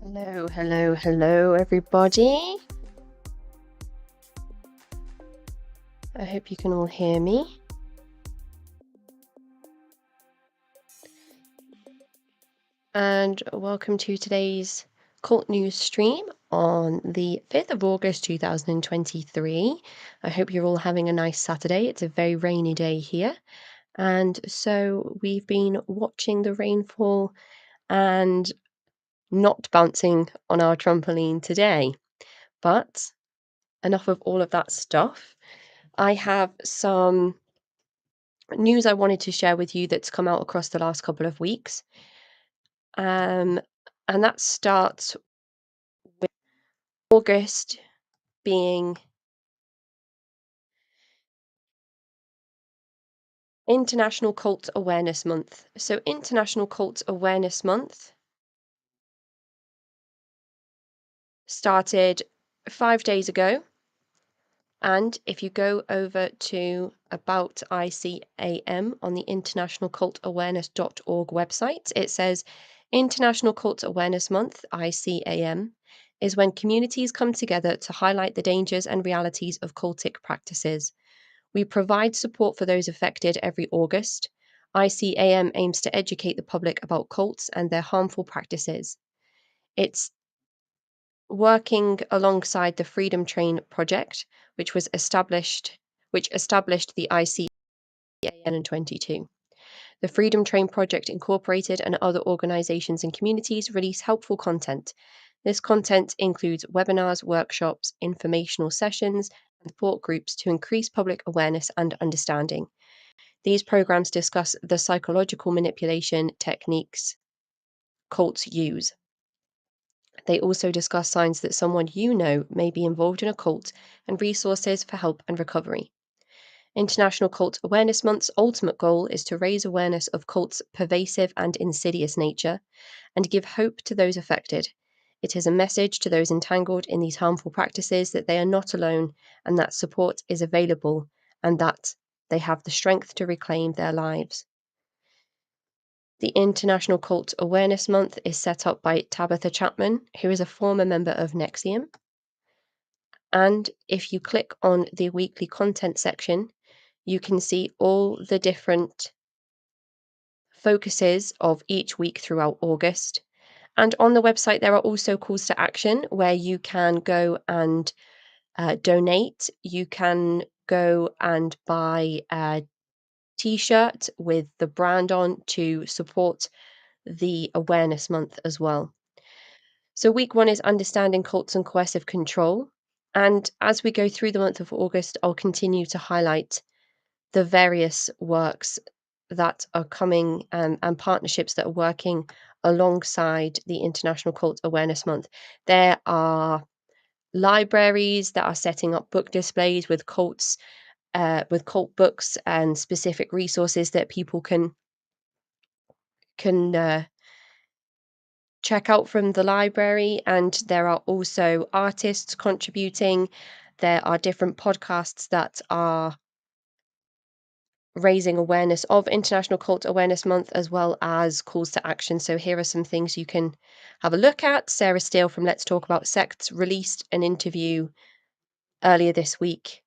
Hello, everybody. I hope you can all hear me. And welcome to today's Cult News stream on the 5th of August 2023. I hope you're all having a nice Saturday. It's a very rainy day here. And so we've been watching the rainfall and not bouncing on our trampoline today. But enough of all of that stuff. I have some news I wanted to share with you that's come out across the last couple of weeks. And that starts with August being International Cult Awareness Month. So, International Cult Awareness Month started 5 days ago. And if you go over to About ICAM on the internationalcultawareness.org website, it says International Cult Awareness Month, ICAM, is when communities come together to highlight the dangers and realities of cultic practices. We provide support for those affected every August. ICAM aims to educate the public about cults and their harmful practices. It's working alongside the Freedom Train project, which established the ICAN in 2022. The Freedom Train Project Incorporated and other organizations and communities release helpful content. This content includes webinars, workshops, informational sessions, and support groups to increase public awareness and understanding. These programs discuss the psychological manipulation techniques cults use. They also discuss signs that someone you know may be involved in a cult and resources for help and recovery. International Cult Awareness Month's ultimate goal is to raise awareness of cults' pervasive and insidious nature and give hope to those affected. It is a message to those entangled in these harmful practices that they are not alone and that support is available and that they have the strength to reclaim their lives. The International Cult Awareness Month is set up by Tabitha Chapman, who is a former member of NXIVM. And if you click on the weekly content section, you can see all the different focuses of each week throughout August. And on the website, there are also calls to action where you can go and donate. You can go and buy a t-shirt with the brand on to support the awareness month as well. So week 1 is understanding cults and coercive control. And as we go through the month of August, I'll continue to highlight the various works that are coming and partnerships that are working alongside the International Cult Awareness Month. There are libraries that are setting up book displays with cults, with cult books and specific resources that people can check out from the library. And there are also artists contributing. There are different podcasts that are raising awareness of International Cult Awareness Month, as well as calls to action. So here are some things you can have a look at. Sarah Steele from Let's Talk About Sects released an interview earlier this week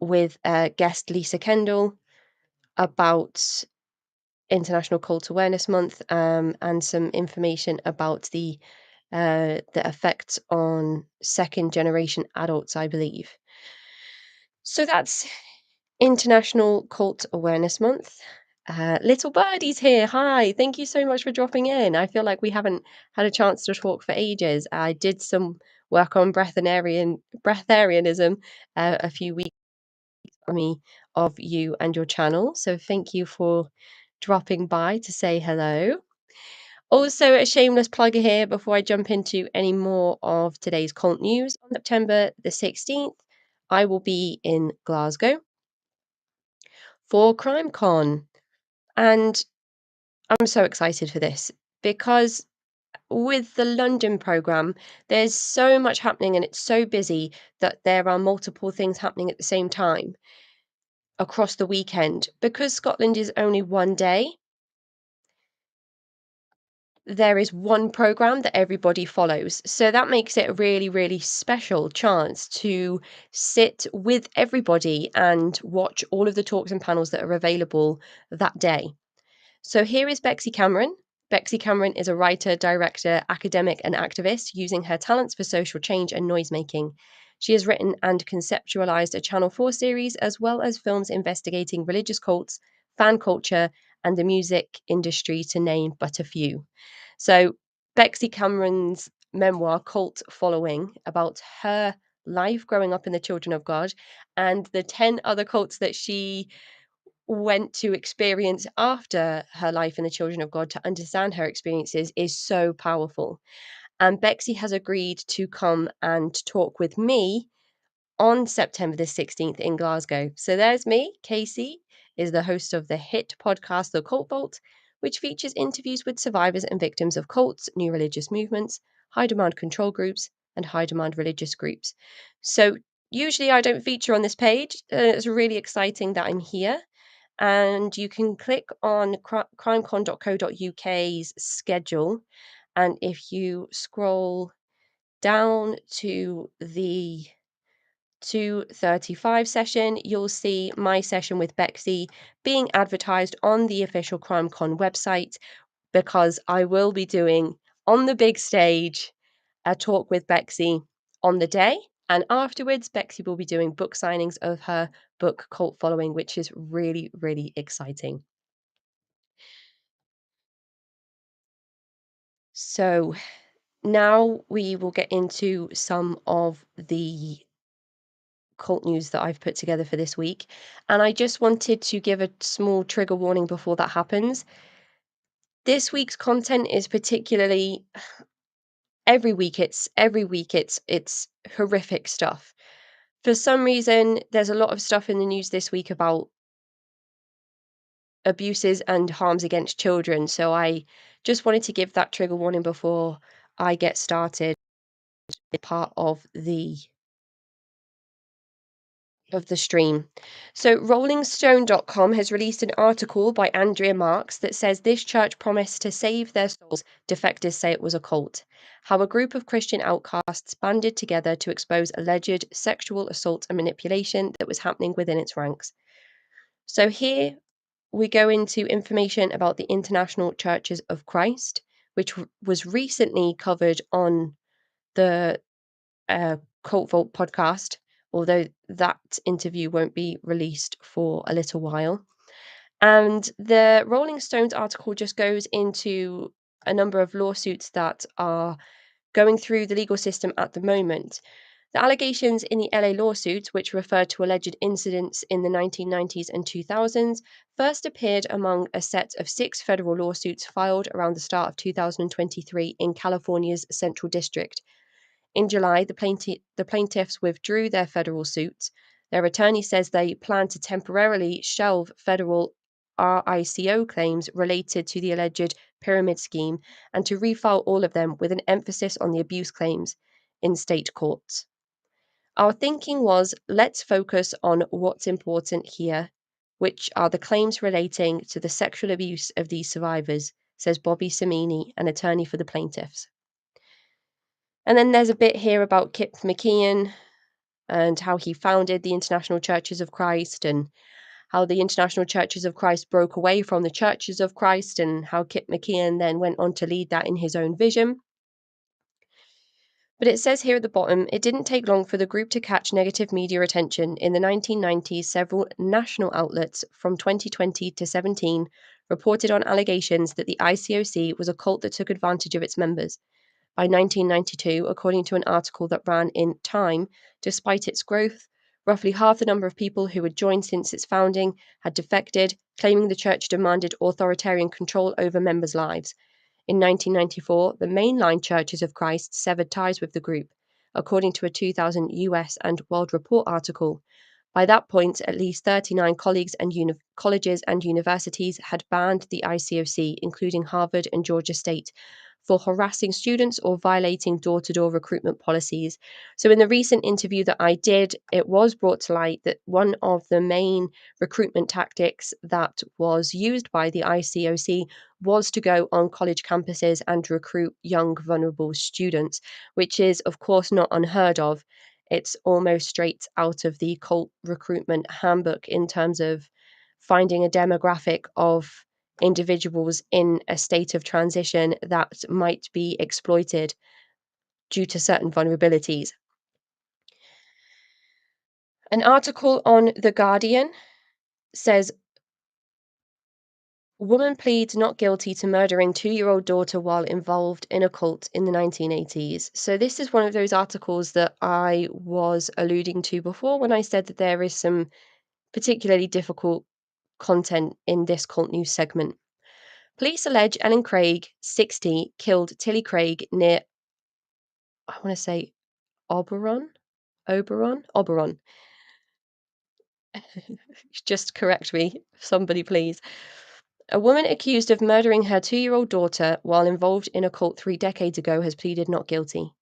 with guest Lisa Kendall about International Cult Awareness Month, and some information about the effects on second generation adults, I believe. So that's International Cult Awareness Month. Little Birdie's here. Hi, thank you so much for dropping in. I feel like we haven't had a chance to talk for ages. I did some work on breatharianism a few weeks for me of you and your channel. So thank you for dropping by to say hello. Also, a shameless plug here before I jump into any more of today's cult news. On September the 16th, I will be in Glasgow for CrimeCon. And I'm so excited for this because with the London programme, there's so much happening and it's so busy that there are multiple things happening at the same time across the weekend. Because Scotland is only one day, there is one program that everybody follows. So that makes it a really, really special chance to sit with everybody and watch all of the talks and panels that are available that day. So here is Bexy Cameron. Bexy Cameron is a writer, director, academic, and activist using her talents for social change and noisemaking. She has written and conceptualized a Channel 4 series as well as films investigating religious cults, fan culture, and the music industry, to name but a few. So, Bexy Cameron's memoir, Cult Following, about her life growing up in the Children of God and the 10 other cults that she went to experience after her life in the Children of God to understand her experiences is so powerful. And Bexy has agreed to come and talk with me on September the 16th in Glasgow. So there's me. Casey is the host of the hit podcast, The Cult Vault, which features interviews with survivors and victims of cults, new religious movements, high demand control groups, and high demand religious groups. So usually I don't feature on this page. It's really exciting that I'm here. And you can click on crimecon.co.uk's schedule. And if you scroll down to the 2:35 session, you'll see my session with Bexy being advertised on the official CrimeCon website, because I will be doing on the big stage a talk with Bexy on the day. And afterwards, Bexy will be doing book signings of her book Cult Following, which is really, really exciting. So now we will get into some of the cult news that I've put together for this week. And I just wanted to give a small trigger warning before that happens. This week's content is particularly every week it's horrific stuff. For some reason, there's a lot of stuff in the news this week about abuses and harms against children. So I just wanted to give that trigger warning before I get started. Part of the stream. So rollingstone.com has released an article by Andrea Marks that says this church promised to save their souls. Defectors say it was a cult. How a group of Christian outcasts banded together to expose alleged sexual assault and manipulation that was happening within its ranks. So here we go into information about the International Churches of Christ, which was recently covered on the Cult Vault podcast, although that interview won't be released for a little while. And the Rolling Stones article just goes into a number of lawsuits that are going through the legal system at the moment. The allegations in the LA lawsuits, which refer to alleged incidents in the 1990s and 2000s, first appeared among a set of 6 federal lawsuits filed around the start of 2023 in California's Central District. In July, the plaintiffs withdrew their federal suits. Their attorney says they plan to temporarily shelve federal RICO claims related to the alleged pyramid scheme and to refile all of them with an emphasis on the abuse claims in state courts. Our thinking was, let's focus on what's important here, which are the claims relating to the sexual abuse of these survivors, says Bobby Samini, an attorney for the plaintiffs. And then there's a bit here about Kip McKeon and how he founded the International Churches of Christ, and how the International Churches of Christ broke away from the Churches of Christ, and how Kip McKeon then went on to lead that in his own vision. But it says here at the bottom, it didn't take long for the group to catch negative media attention. In the 1990s, several national outlets from 2020 to 17 reported on allegations that the ICOC was a cult that took advantage of its members. By 1992, according to an article that ran in Time, despite its growth, roughly half the number of people who had joined since its founding had defected, claiming the church demanded authoritarian control over members' lives. In 1994, the mainline Churches of Christ severed ties with the group, according to a 2000 US and World Report article. By that point, at least 39 colleagues and colleges and universities had banned the ICOC, including Harvard and Georgia State, for harassing students or violating door-to-door recruitment policies. So in the recent interview that I did, it was brought to light that one of the main recruitment tactics that was used by the ICOC was to go on college campuses and recruit young, vulnerable students, which is, of course, not unheard of. It's almost straight out of the cult recruitment handbook in terms of finding a demographic of individuals in a state of transition that might be exploited due to certain vulnerabilities. An article on The Guardian says woman pleads not guilty to murdering 2-year-old daughter while involved in a cult in the 1980s. So this is one of those articles that I was alluding to before when I said that there is some particularly difficult content in this cult news segment. Police allege Ellen Craig, 60, killed Tilly Craig near, I want to say, Oberon? Oberon. Just correct me, somebody please. A woman accused of murdering her 2-year-old daughter while involved in a cult 3 decades ago has pleaded not guilty.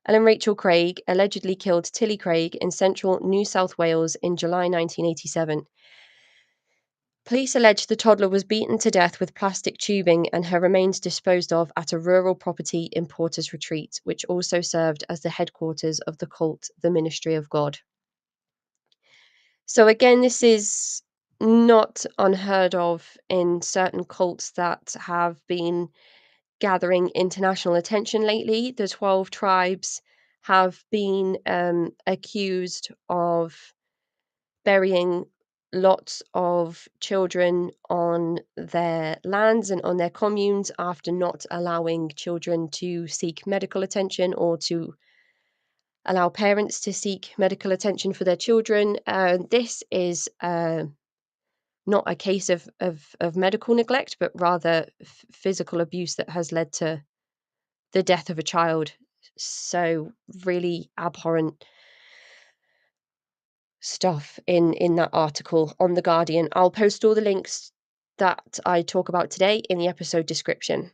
Ellen Rachel Craig allegedly killed Tilly Craig in central New South Wales in July 1987. Police allege the toddler was beaten to death with plastic tubing and her remains disposed of at a rural property in Porter's Retreat, which also served as the headquarters of the cult, the Ministry of God. So again, this is not unheard of in certain cults that have been gathering international attention lately. The 12 tribes have been accused of burying lots of children on their lands and on their communes after not allowing children to seek medical attention or to allow parents to seek medical attention for their children. This is not a case of medical neglect, but rather physical abuse that has led to the death of a child. So really abhorrent stuff in that article on The Guardian. I'll post all the links that I talk about today in the episode description.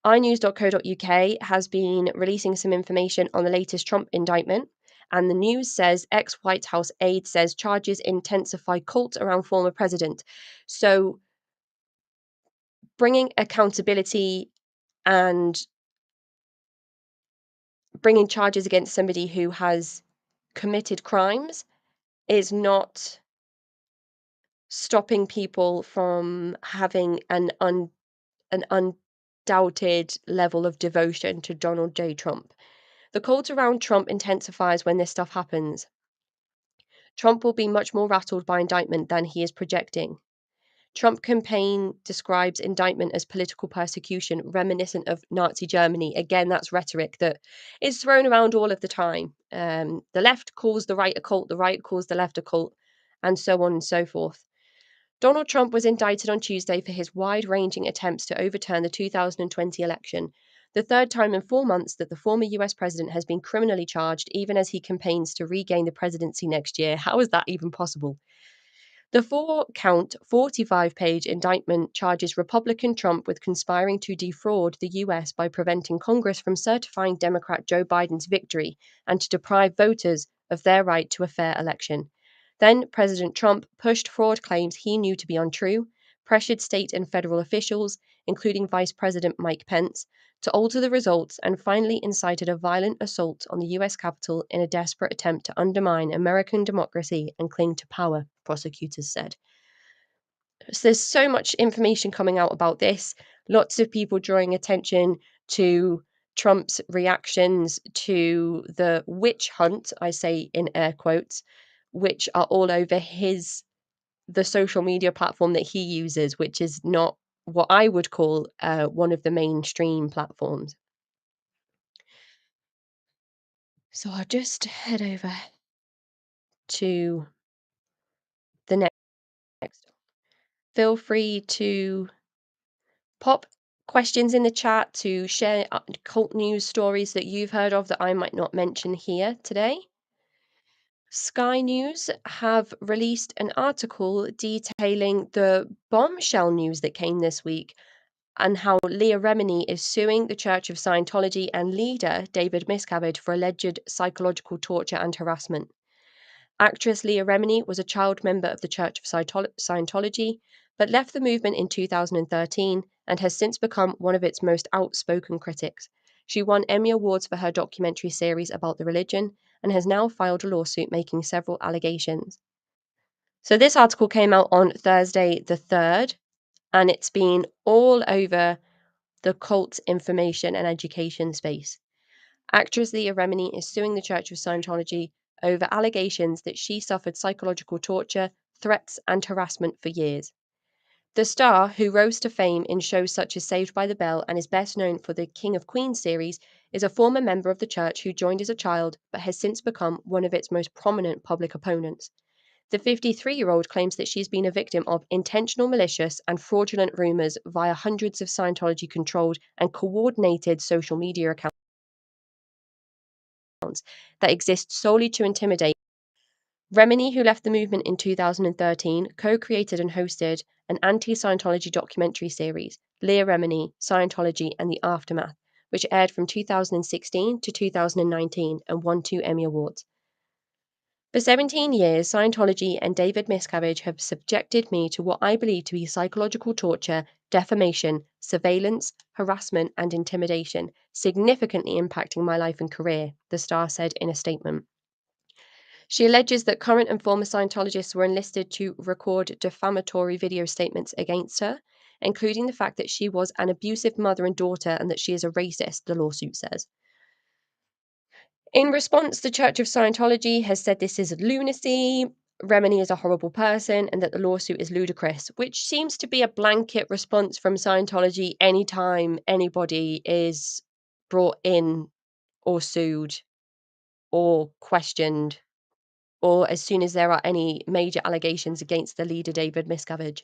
inews.co.uk has been releasing some information on the latest Trump indictment, and the news says ex-White House aide says charges intensify cult around former president. So bringing accountability and bringing charges against somebody who has committed crimes is not stopping people from having an undoubted level of devotion to Donald J. Trump. The cult around Trump intensifies when this stuff happens. Trump will be much more rattled by indictment than he is projecting. Trump campaign describes indictment as political persecution, reminiscent of Nazi Germany. Again, that's rhetoric that is thrown around all of the time. The left calls the right a cult, the right calls the left a cult, and so on and so forth. Donald Trump was indicted on Tuesday for his wide-ranging attempts to overturn the 2020 election, the third time in 4 months that the former US president has been criminally charged, even as he campaigns to regain the presidency next year. How is that even possible? The 4-count, 45-page indictment charges Republican Trump with conspiring to defraud the US by preventing Congress from certifying Democrat Joe Biden's victory and to deprive voters of their right to a fair election. Then President Trump pushed fraud claims he knew to be untrue, pressured state and federal officials, including Vice President Mike Pence, to alter the results, and finally incited a violent assault on the US Capitol in a desperate attempt to undermine American democracy and cling to power, prosecutors said. So there's so much information coming out about this, lots of people drawing attention to Trump's reactions to the witch hunt, I say in air quotes, which are all over the social media platform that he uses, which is not what I would call one of the mainstream platforms. So I'll just head over to the next. Feel free to pop questions in the chat to share cult news stories that you've heard of that I might not mention here today. Sky News have released an article detailing the bombshell news that came this week and how Leah Remini is suing the Church of Scientology and leader David Miscavige for alleged psychological torture and harassment. Actress Leah Remini was a child member of the Church of Scientology, but left the movement in 2013 and has since become one of its most outspoken critics. She won Emmy Awards for her documentary series about the religion and has now filed a lawsuit making several allegations. So this article came out on Thursday the 3rd, and it's been all over the cult information and education space. Actress Leah Remini is suing the Church of Scientology over allegations that she suffered psychological torture, threats, and harassment for years. The star, who rose to fame in shows such as Saved by the Bell and is best known for the King of Queens series, is a former member of the church who joined as a child but has since become one of its most prominent public opponents. The 53-year-old claims that she's been a victim of intentional, malicious, and fraudulent rumors via hundreds of Scientology-controlled and coordinated social media accounts that exist solely to intimidate. Remini, who left the movement in 2013, co-created and hosted an anti-Scientology documentary series, Leah Remini, Scientology and the Aftermath, which aired from 2016 to 2019 and won 2 Emmy Awards. For 17 years, Scientology and David Miscavige have subjected me to what I believe to be psychological torture, defamation, surveillance, harassment, and intimidation, significantly impacting my life and career, the star said in a statement. She alleges that current and former Scientologists were enlisted to record defamatory video statements against her, including the fact that she was an abusive mother and daughter and that she is a racist, the lawsuit says. In response, the Church of Scientology has said this is lunacy, Remini is a horrible person, and that the lawsuit is ludicrous, which seems to be a blanket response from Scientology anytime anybody is brought in or sued or questioned, or as soon as there are any major allegations against the leader, David Miscavige.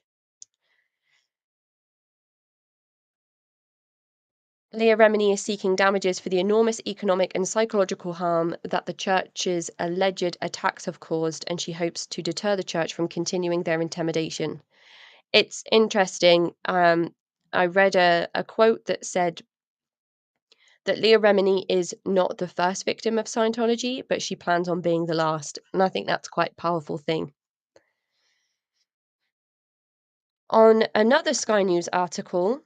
Leah Remini is seeking damages for the enormous economic and psychological harm that the church's alleged attacks have caused, and she hopes to deter the church from continuing their intimidation. It's interesting. I read a quote that said that Leah Remini is not the first victim of Scientology, but she plans on being the last. And I think that's quite a powerful thing. On another Sky News article,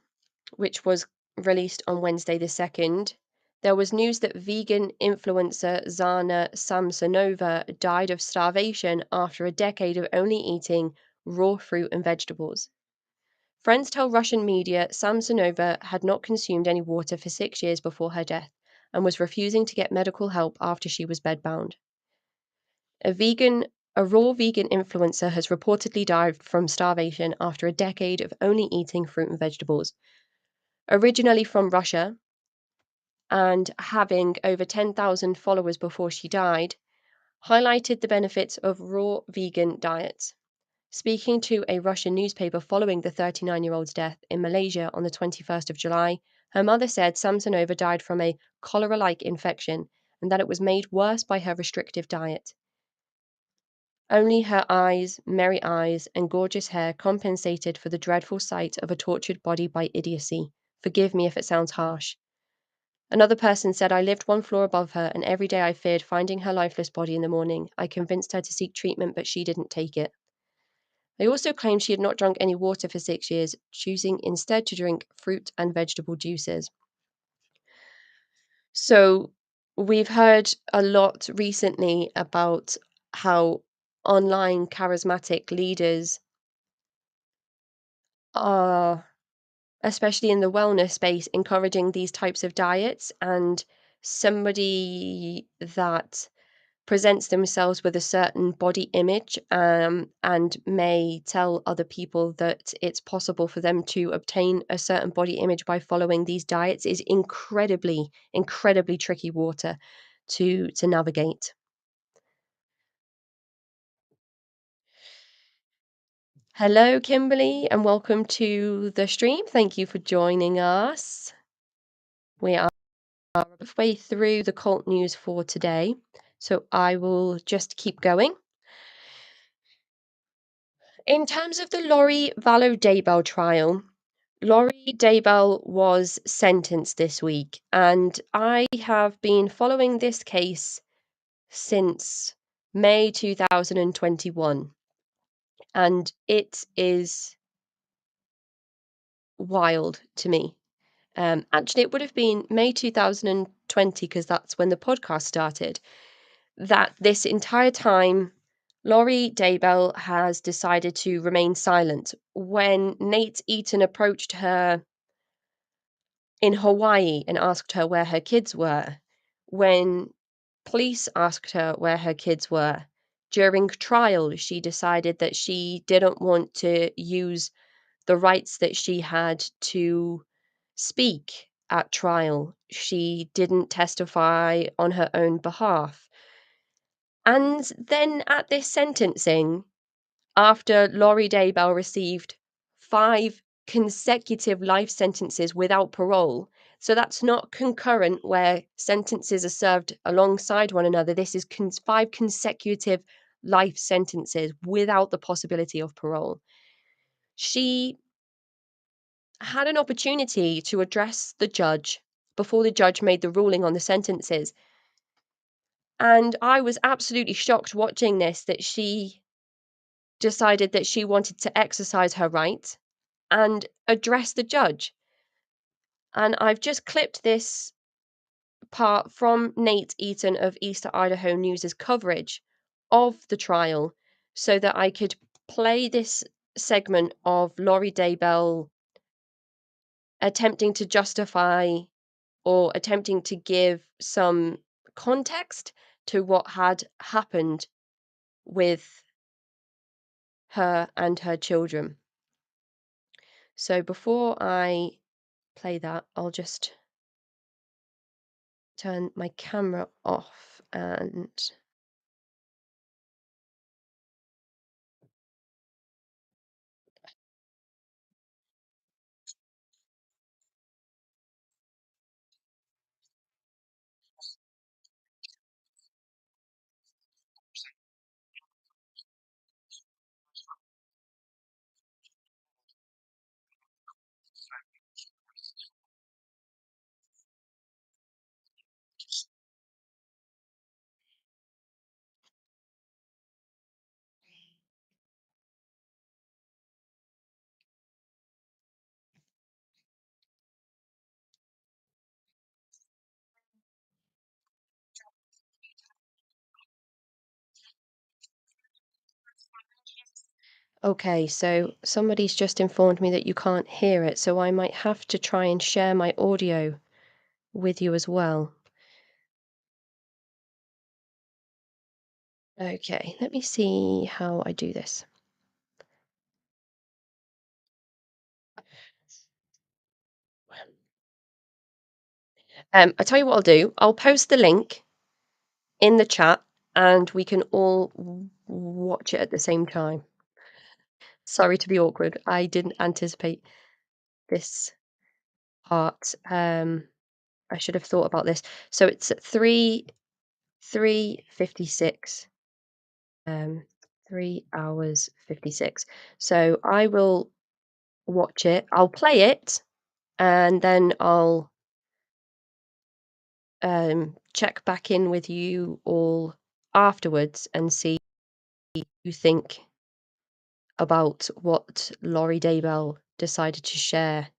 which was released on Wednesday the 2nd, there was news that vegan influencer Zana Samsonova died of starvation after a decade of only eating raw fruit and vegetables. Friends tell Russian media Samsonova had not consumed any water for 6 years before her death and was refusing to get medical help after she was bedbound. A raw vegan influencer has reportedly died from starvation after a decade of only eating fruit and vegetables. Originally from Russia and having over 10,000 followers before she died, highlighted the benefits of raw vegan diets. Speaking to a Russian newspaper following the 39-year-old's death in Malaysia on the 21st of July, her mother said Samsonova died from a cholera-like infection and that it was made worse by her restrictive diet. Only her eyes, merry eyes, and gorgeous hair compensated for the dreadful sight of a tortured body by idiocy. Forgive me if it sounds harsh. Another person said, I lived one floor above her, and every day I feared finding her lifeless body in the morning. I convinced her to seek treatment, but she didn't take it. They also claimed she had not drunk any water for 6 years, choosing instead to drink fruit and vegetable juices. So we've heard a lot recently about how online charismatic leaders are, especially in the wellness space, encouraging these types of diets, and somebody that presents themselves with a certain body image and may tell other people that it's possible for them to obtain a certain body image by following these diets is incredibly tricky water to navigate. Hello, Kimberly, and welcome to the stream. Thank you for joining us. We are halfway through the cult news for today, so I will just keep going. In terms of the Lori Vallow Daybell trial, Laurie Daybell was sentenced this week, and I have been following this case since May 2021, and it is wild to me. Actually, it would have been May 2020 because that's when the podcast started. That this entire time, Laurie Daybell has decided to remain silent. When Nate Eaton approached her in Hawaii and asked her where her kids were, when police asked her where her kids were, during trial, she decided that she didn't want to use the rights that she had to speak at trial. She didn't testify on her own behalf. And then at this sentencing, after Laurie Daybell received 5 consecutive life sentences without parole, so that's not concurrent where sentences are served alongside one another. This is 5 consecutive life sentences without the possibility of parole. She had an opportunity to address the judge before the judge made the ruling on the sentences. And I was absolutely shocked watching this that she decided that she wanted to exercise her right and address the judge. And I've just clipped this part from Nate Eaton of Easter Idaho News's coverage of the trial so that I could play this segment of Laurie Daybell attempting to justify or attempting to give some context to what had happened with her and her children. So before I play that, I'll just turn my camera off and okay, so somebody's just informed me that you can't hear it, so I might have to try and share my audio with you as well. Okay, let me see how I do this. I'll tell you what I'll do. I'll post the link in the chat and we can all watch it at the same time. Sorry to be awkward. I didn't anticipate this part. I should have thought about this. So it's at 3:56. 3 hours 56. So I will watch it. I'll play it and then I'll check back in with you all afterwards and see what you think about what Laurie Daybell decided to share.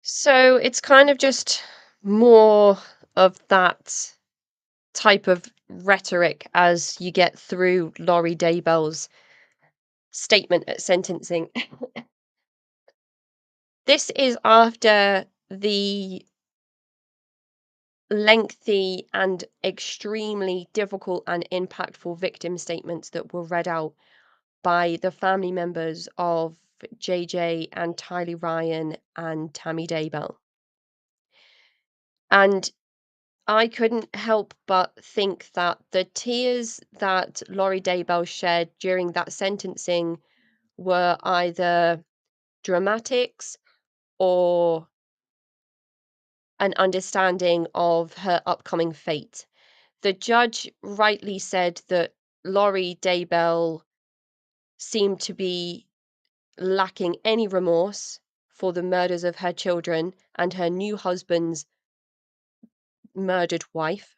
So it's kind of just more of that type of rhetoric as you get through Laurie Daybell's statement at sentencing. This is after the lengthy and extremely difficult and impactful victim statements that were read out by the family members of JJ and Tylee Ryan and Tammy Daybell. And I couldn't help but think that the tears that Lori Daybell shed during that sentencing were either dramatics or an understanding of her upcoming fate. The judge rightly said that Lori Daybell seemed to be lacking any remorse for the murders of her children and her new husband's murdered wife,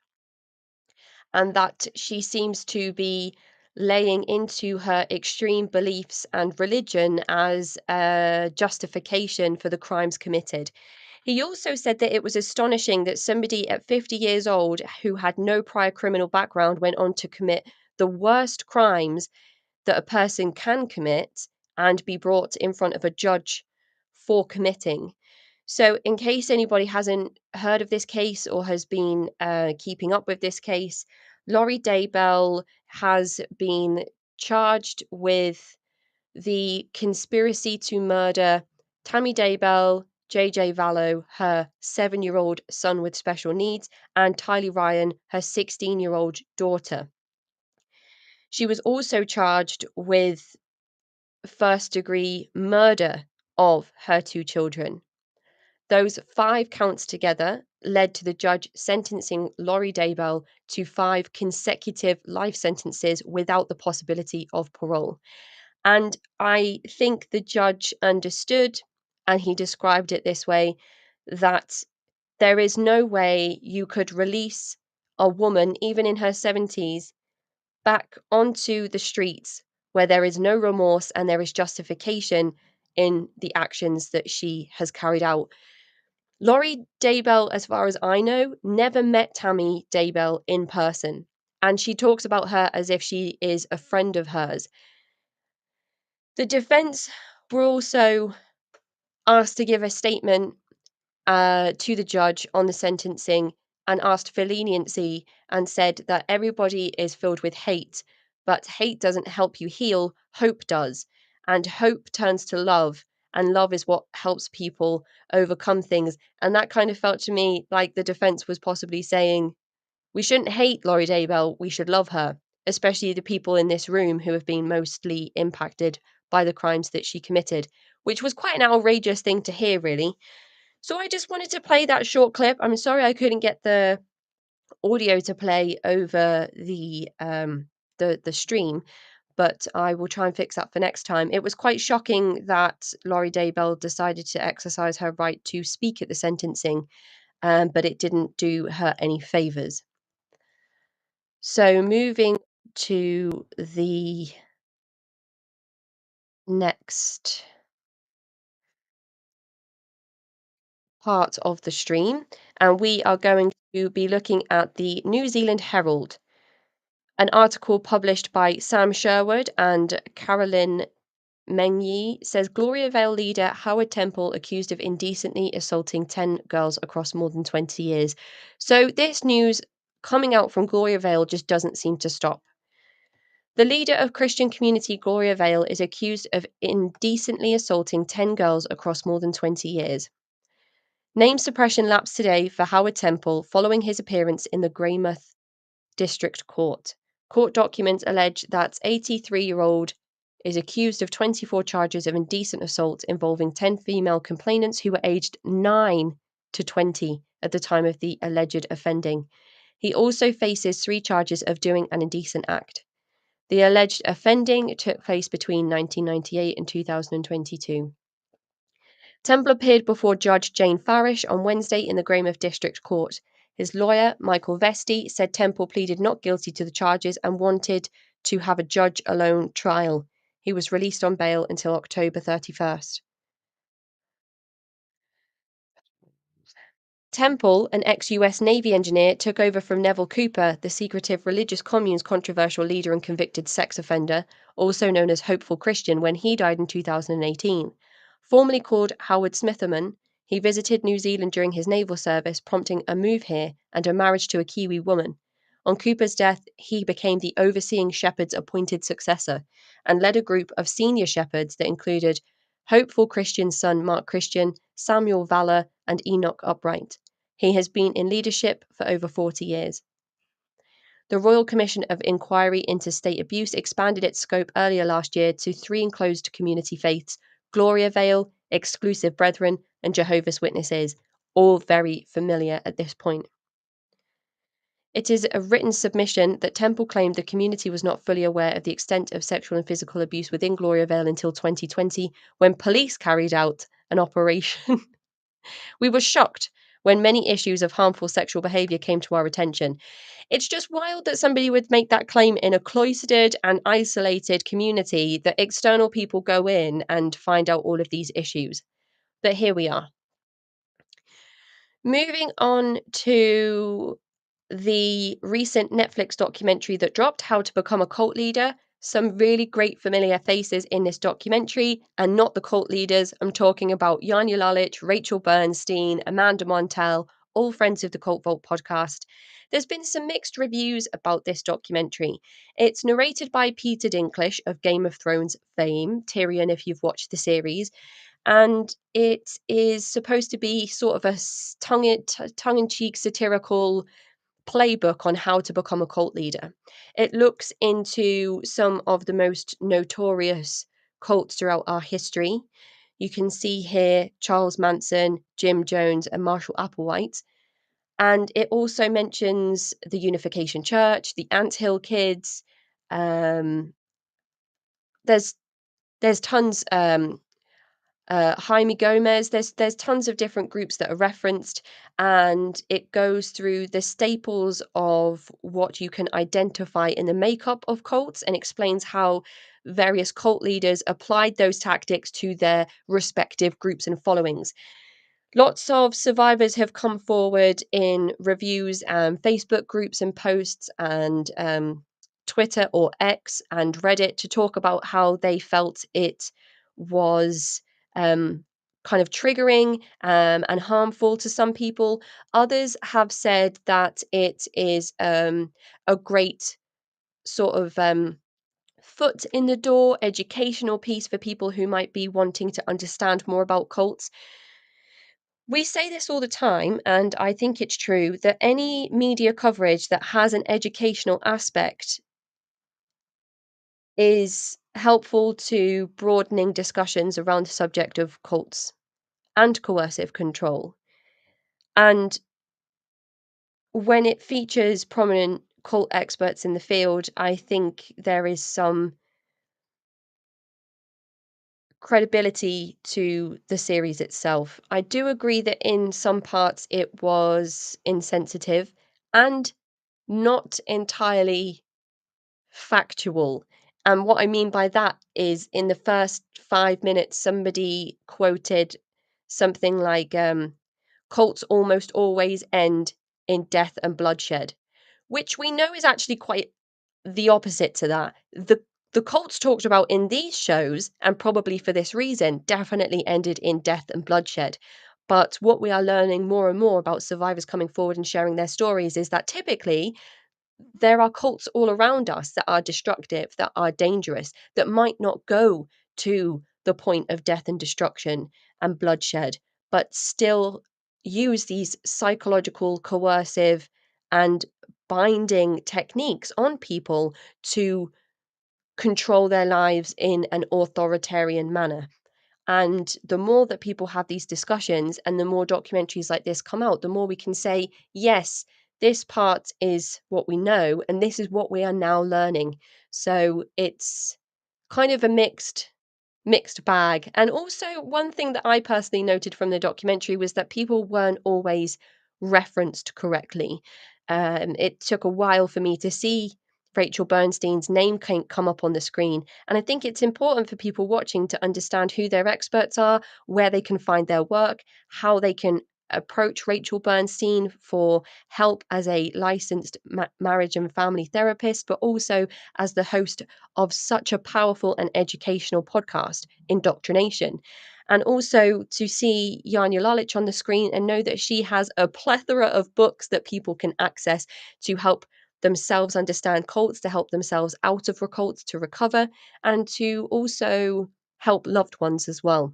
and that she seems to be laying into her extreme beliefs and religion as a justification for the crimes committed. He also said that it was astonishing that somebody at 50 years old who had no prior criminal background went on to commit the worst crimes that a person can commit and be brought in front of a judge for committing. So, in case anybody hasn't heard of this case or has been keeping up with this case, Lori Daybell has been charged with the conspiracy to murder Tammy Daybell, JJ Vallow, her 7-year-old son with special needs, and Tylee Ryan, her 16-year-old daughter. She was also charged with first-degree murder of her 2 children. Those 5 counts together led to the judge sentencing Lori Daybell to 5 consecutive life sentences without the possibility of parole. And I think the judge understood, and he described it this way, that there is no way you could release a woman, even in her 70s, back onto the streets where there is no remorse and there is justification in the actions that she has carried out. Lori Daybell, as far as I know, never met Tammy Daybell in person, and she talks about her as if she is a friend of hers. The defense were also asked to give a statement to the judge on the sentencing and asked for leniency and said that everybody is filled with hate, but hate doesn't help you heal, hope does. And hope turns to love, and love is what helps people overcome things. And that kind of felt to me like the defense was possibly saying, we shouldn't hate Lori Daybell, we should love her, especially the people in this room who have been mostly impacted by the crimes that she committed, which was quite an outrageous thing to hear, really. So I just wanted to play that short clip. I'm sorry I couldn't get the audio to play over the stream, but I will try and fix that for next time. It was quite shocking that Lori Daybell decided to exercise her right to speak at the sentencing, but it didn't do her any favors. So moving to the next part of the stream, and we are going to be looking at the New Zealand Herald, an article published by Sam Sherwood and Carolyn Mengi says Gloria Vale leader Howard Temple accused of indecently assaulting 10 girls across more than 20 years. So this news coming out from Gloria Vale just doesn't seem to stop. The leader of Christian community Gloria Vale is accused of indecently assaulting 10 girls across more than 20 years. Name suppression lapsed today for Howard Temple following his appearance in the Greymouth District Court. Court documents allege that 83-year-old is accused of 24 charges of indecent assault involving 10 female complainants who were aged 9 to 20 at the time of the alleged offending. He also faces 3 charges of doing an indecent act. The alleged offending took place between 1998 and 2022. Temple appeared before Judge Jane Farish on Wednesday in the Greymouth District Court. His lawyer, Michael Vesti, said Temple pleaded not guilty to the charges and wanted to have a judge-alone trial. He was released on bail until October 31st. Temple, an ex-US Navy engineer, took over from Neville Cooper, the secretive Religious Commune's controversial leader and convicted sex offender, also known as Hopeful Christian, when he died in 2018. Formerly called Howard Smitherman, He visited New Zealand during his naval service, prompting a move here and a marriage to a Kiwi woman. On Cooper's death, he became the overseeing shepherd's appointed successor and led a group of senior shepherds that included hopeful Christian's son Mark Christian, Samuel Valor, and Enoch Upright. He has been in leadership for over 40 years. The Royal Commission of Inquiry into State Abuse expanded its scope earlier last year to 3 enclosed community faiths: Gloria Vale, Exclusive Brethren, and Jehovah's Witnesses, all very familiar at this point. It is a written submission that Temple claimed the community was not fully aware of the extent of sexual and physical abuse within Gloria Vale until 2020, when police carried out an operation. We were shocked when many issues of harmful sexual behaviour came to our attention. It's just wild that somebody would make that claim in a cloistered and isolated community, that external people go in and find out all of these issues. But here we are. Moving on to the recent Netflix documentary that dropped, How to Become a Cult Leader. Some really great familiar faces in this documentary, and not the cult leaders. I'm talking about Janja Lalich, Rachel Bernstein, Amanda Montell, all friends of the Cult Vault podcast. There's been some mixed reviews about this documentary. It's narrated by Peter Dinklage of Game of Thrones fame, Tyrion if you've watched the series, and it is supposed to be sort of a tongue-in-cheek satirical playbook on how to become a cult leader. It looks into some of the most notorious cults throughout our history. You can see here Charles Manson, Jim Jones, and Marshall Applewhite. And it also mentions the Unification Church, the Ant Hill Kids. There's tons. Jaime Gomez. There's tons of different groups that are referenced, and it goes through the staples of what you can identify in the makeup of cults and explains how various cult leaders applied those tactics to their respective groups and followings. Lots of survivors have come forward in reviews and Facebook groups and posts and Twitter or X and Reddit to talk about how they felt it was kind of triggering and harmful to some people. Others have said that it is a great sort of foot in the door educational piece for people who might be wanting to understand more about cults. We say this all the time, and I think it's true, that any media coverage that has an educational aspect is helpful to broadening discussions around the subject of cults and coercive control. And when it features prominent cult experts in the field, I think there is some credibility to the series itself. I do agree that in some parts it was insensitive and not entirely factual. And what I mean by that is in the first 5 minutes, somebody quoted something like, cults almost always end in death and bloodshed, which we know is actually quite the opposite to that. The cults talked about in these shows, and probably for this reason, definitely ended in death and bloodshed. But what we are learning more and more about survivors coming forward and sharing their stories is that typically there are cults all around us that are destructive, that are dangerous, that might not go to the point of death and destruction and bloodshed, but still use these psychological, coercive, and binding techniques on people to control their lives in an authoritarian manner. And the more that people have these discussions and the more documentaries like this come out, the more we can say, yes, this part is what we know and this is what we are now learning. So it's kind of a mixed bag. And also one thing that I personally noted from the documentary was that people weren't always referenced correctly. It took a while for me to see Rachel Bernstein's name come up on the screen. And I think it's important for people watching to understand who their experts are, where they can find their work, how they can approach Rachel Bernstein for help as a licensed marriage and family therapist, but also as the host of such a powerful and educational podcast, Indoctrination. And also to see Janja Lalich on the screen and know that she has a plethora of books that people can access to help themselves understand cults, to help themselves out of cults, to recover, and to also help loved ones as well.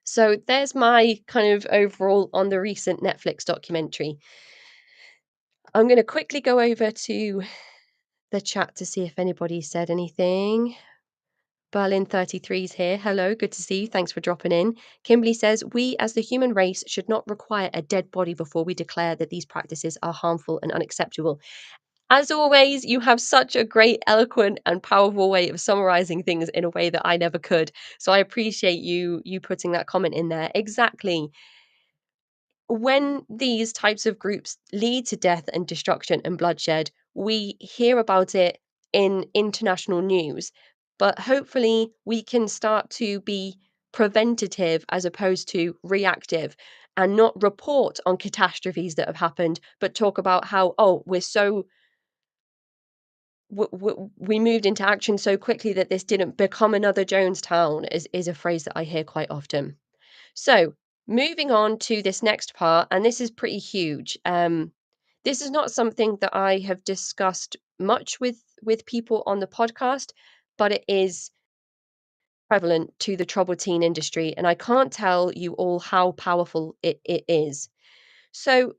So there's my kind of overall on the recent Netflix documentary. I'm going to quickly go over to the chat to see if anybody said anything. Berlin 33 is here. Hello, good to see you. Thanks for dropping in. Kimberly says, we as the human race should not require a dead body before we declare that these practices are harmful and unacceptable. As always, you have such a great, eloquent, and powerful way of summarizing things in a way that I never could. So I appreciate you putting that comment in there. Exactly. When these types of groups lead to death and destruction and bloodshed, we hear about it in international news, but hopefully we can start to be preventative as opposed to reactive and not report on catastrophes that have happened, but talk about how, oh, we're so we moved into action so quickly that this didn't become another Jonestown is a phrase that I hear quite often. So moving on to this next part, and this is pretty huge. This is not something that I have discussed much with people on the podcast, but it is prevalent to the troubled teen industry, and I can't tell you all how powerful it is. So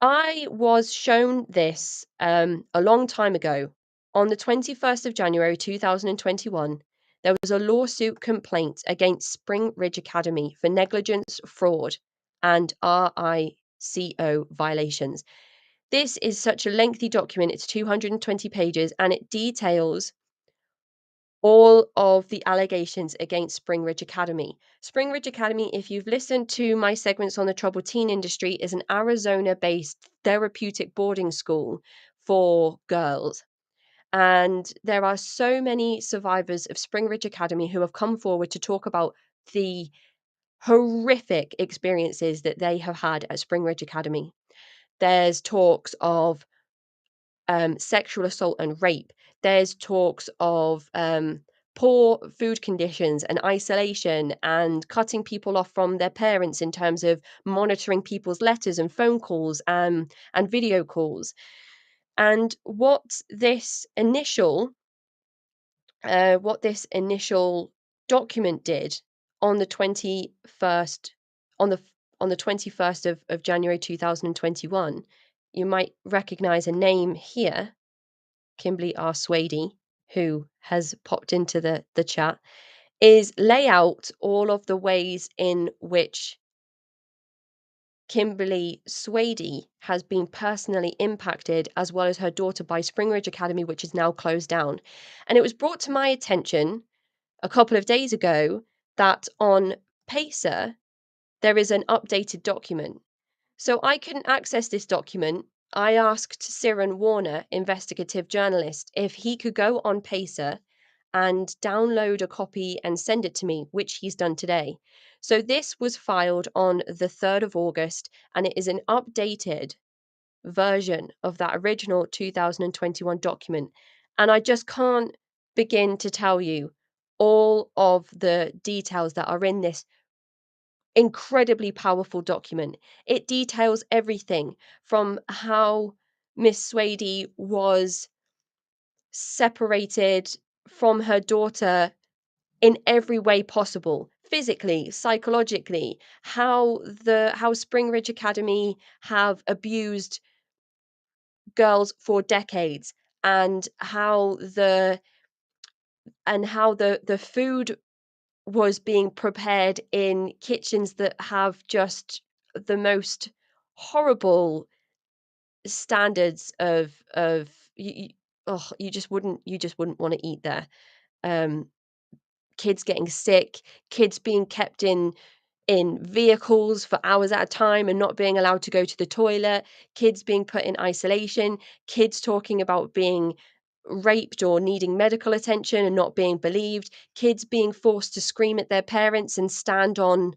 I was shown this a long time ago. On the 21st of January 2021, there was a lawsuit complaint against Spring Ridge Academy for negligence, fraud, and RICO violations. This is such a lengthy document, it's 220 pages, and it details all of the allegations against Spring Ridge Academy. Spring Ridge Academy, if you've listened to my segments on the troubled teen industry, is an Arizona-based therapeutic boarding school for girls. And there are so many survivors of Spring Ridge Academy who have come forward to talk about the horrific experiences that they have had at Spring Ridge Academy. There's talks of sexual assault and rape. There's talks of poor food conditions and isolation and cutting people off from their parents in terms of monitoring people's letters and phone calls and video calls. And what this initial document did on the 21st on the on the 21st of January 2021, you might recognize a name here, Kimberly R. Swady, who has popped into the chat, is lay out all of the ways in which Kimberly Swady has been personally impacted, as well as her daughter, by Spring Ridge Academy, which is now closed down. And it was brought to my attention a couple of days ago that on Pacer, there is an updated document. So I couldn't access this document. I asked Ciaran Warner, investigative journalist, if he could go on Pacer and download a copy and send it to me, which he's done today. So this was filed on the 3rd of August, and it is an updated version of that original 2021 document. And I just can't begin to tell you all of the details that are in this incredibly powerful document. It details everything from how Miss Swady was separated from her daughter in every way possible, physically, psychologically, how Spring Ridge Academy have abused girls for decades, and how the food was being prepared in kitchens that have just the most horrible standards of you just wouldn't want to eat there. um Kids getting sick, kids being kept in vehicles for hours at a time and not being allowed to go to the toilet, kids being put in isolation, kids talking about being raped or needing medical attention and not being believed, kids being forced to scream at their parents and stand on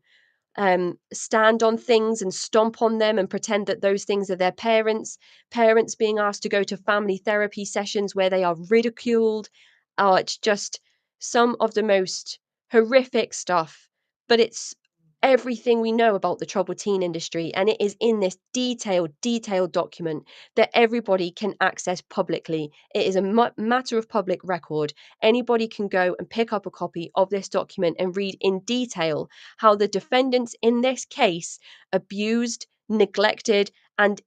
stand on things and stomp on them and pretend that those things are their parents, parents being asked to go to family therapy sessions where they are ridiculed. Oh, it's just some of the most horrific stuff, but it's everything we know about the troubled teen industry, and it is in this detailed document that everybody can access publicly. It is a matter of public record. Anybody can go and pick up a copy of this document and read in detail how the defendants in this case abused, neglected, and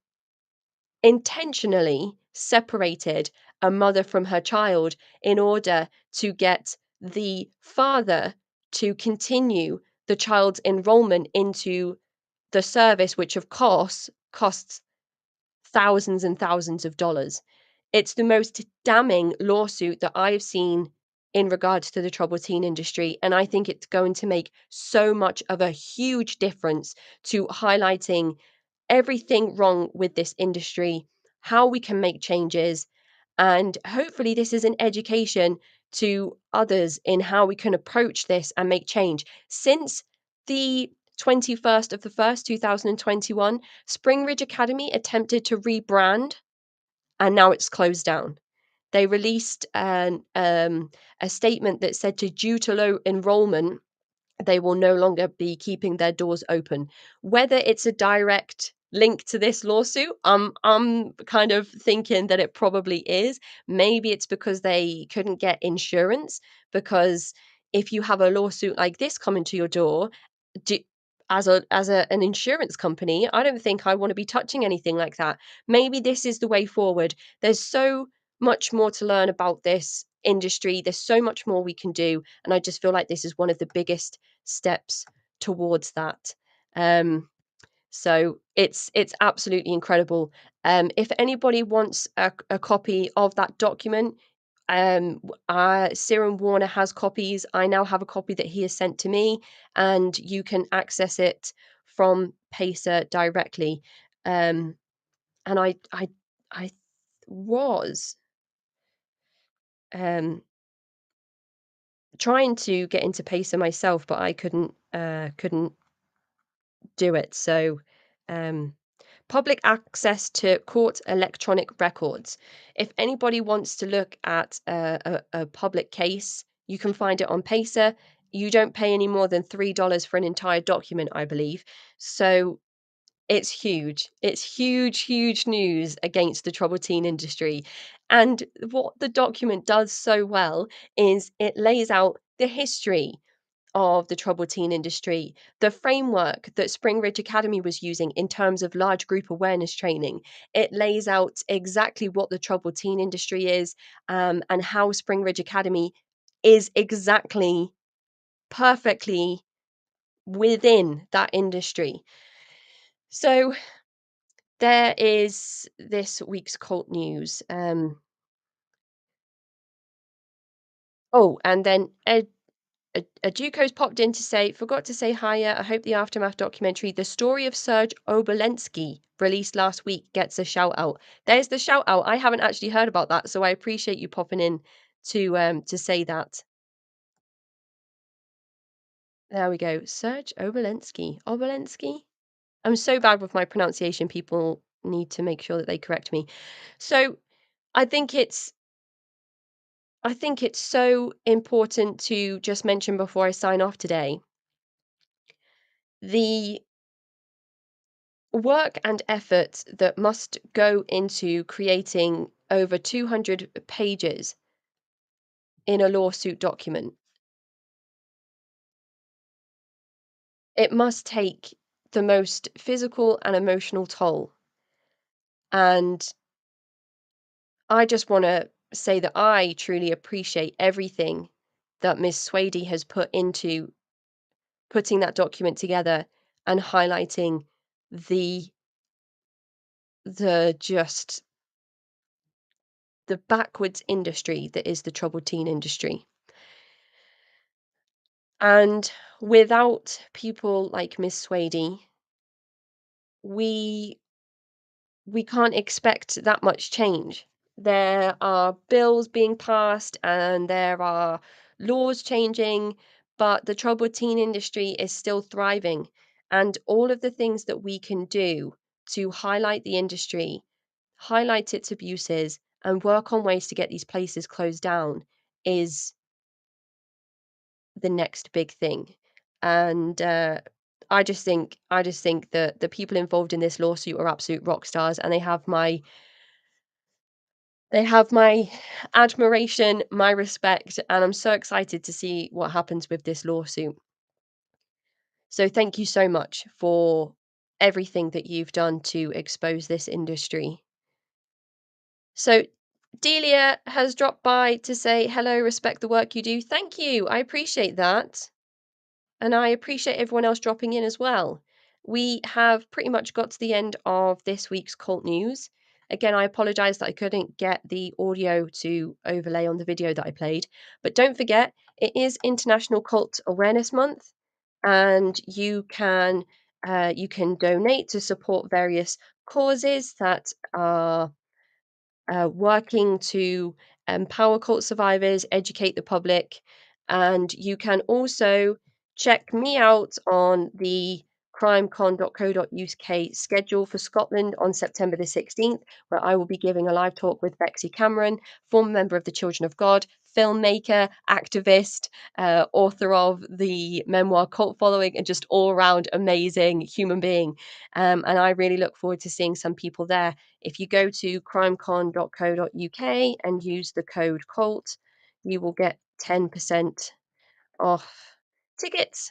intentionally separated a mother from her child in order to get the father to continue the child's enrollment into the service, which of course costs thousands and thousands of dollars. It's the most damning lawsuit that I've seen in regards to the troubled teen industry. And I think it's going to make so much of a huge difference to highlighting everything wrong with this industry, how we can make changes, and hopefully this is an education to others in how we can approach this and make change. Since the 21st of the 1st, 2021, Spring Ridge Academy attempted to rebrand and now it's closed down. They released a statement that said to due to low enrollment, they will no longer be keeping their doors open. Whether it's a direct link to this lawsuit, I'm kind of thinking that it probably is. Maybe it's because they couldn't get insurance, because if you have a lawsuit like this coming to your door, do, an insurance company, I don't think I want to be touching anything like that. Maybe this is the way forward. There's so much more to learn about this industry. There's so much more we can do, and I just feel like this is one of the biggest steps towards that. So it's absolutely incredible. If anybody wants a copy of that document, Ciaran Warner has copies. I now have a copy that he has sent to me, and you can access it from Pacer directly. And I was um trying to get into Pacer myself, but I couldn't do it. So, um, public access to court electronic records. If anybody wants to look at a public case, you can find it on Pacer. You don't pay any more than $3 for an entire document, I believe. So it's huge. It's huge, huge news against the troubled teen industry. And what the document does so well is it lays out the history of the troubled teen industry, the framework that Spring Ridge Academy was using in terms of large group awareness training. It lays out exactly what the troubled teen industry is, and how Spring Ridge Academy is exactly perfectly within that industry. So there is this week's cult news. Oh, and then a Duco's popped in to say, forgot to say hiya. I hope the Aftermath documentary, The Story of Serge Obolensky, released last week, gets a shout out. There's the shout out. I haven't actually heard about that, so I appreciate you popping in to say that. There we go. Serge Obolensky. Obolensky? I'm so bad with my pronunciation. People need to make sure that they correct me. So I think it's I think it's so important to just mention before I sign off today the work and effort that must go into creating over 200 pages in a lawsuit document. It must take the most physical and emotional toll. And I just want to say that I truly appreciate everything that Ms. Swady has put into putting that document together and highlighting the just the backwards industry that is the troubled teen industry. And without people like Miss Swady, we can't expect that much change. There are bills being passed and there are laws changing, but the troubled teen industry is still thriving. And all of the things that we can do to highlight the industry, highlight its abuses, and work on ways to get these places closed down is the next big thing. And I just think that the people involved in this lawsuit are absolute rock stars, and they have my admiration, my respect, and I'm so excited to see what happens with this lawsuit. So thank you so much for everything that you've done to expose this industry. So Delia has dropped by to say hello, respect the work you do. Thank you. I appreciate that. And I appreciate everyone else dropping in as well. We have pretty much got to the end of this week's cult news. Again, I apologize that I couldn't get the audio to overlay on the video that I played. But don't forget, it is International Cult Awareness Month, and you can donate to support various causes that are working to empower cult survivors, educate the public, and you can also check me out on the crimecon.co.uk schedule for Scotland on September the 16th, where I will be giving a live talk with Bexy Cameron, former member of the Children of God, filmmaker, activist, author of the memoir Cult Following, and just all around amazing human being. And I really look forward to seeing some people there. If you go to crimecon.co.uk and use the code COLT, you will get 10% off tickets.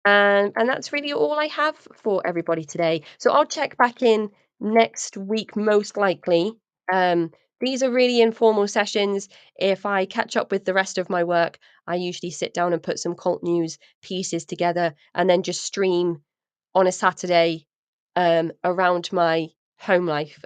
And that's really all I have for everybody today. So I'll check back in next week, most likely. Um, these are really informal sessions. If I catch up with the rest of my work, I usually sit down and put some cult news pieces together and then just stream on a Saturday around my home life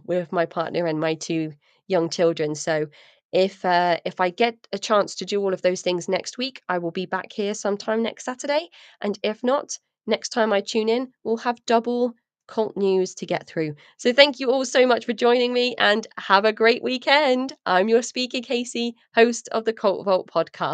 with my partner and my two young children. So if I get a chance to do all of those things next week, I will be back here sometime next Saturday. And if not, next time I tune in, we'll have double cult news to get through. So thank you all so much for joining me and have a great weekend. I'm your speaker, Casey, host of the Cult Vault podcast.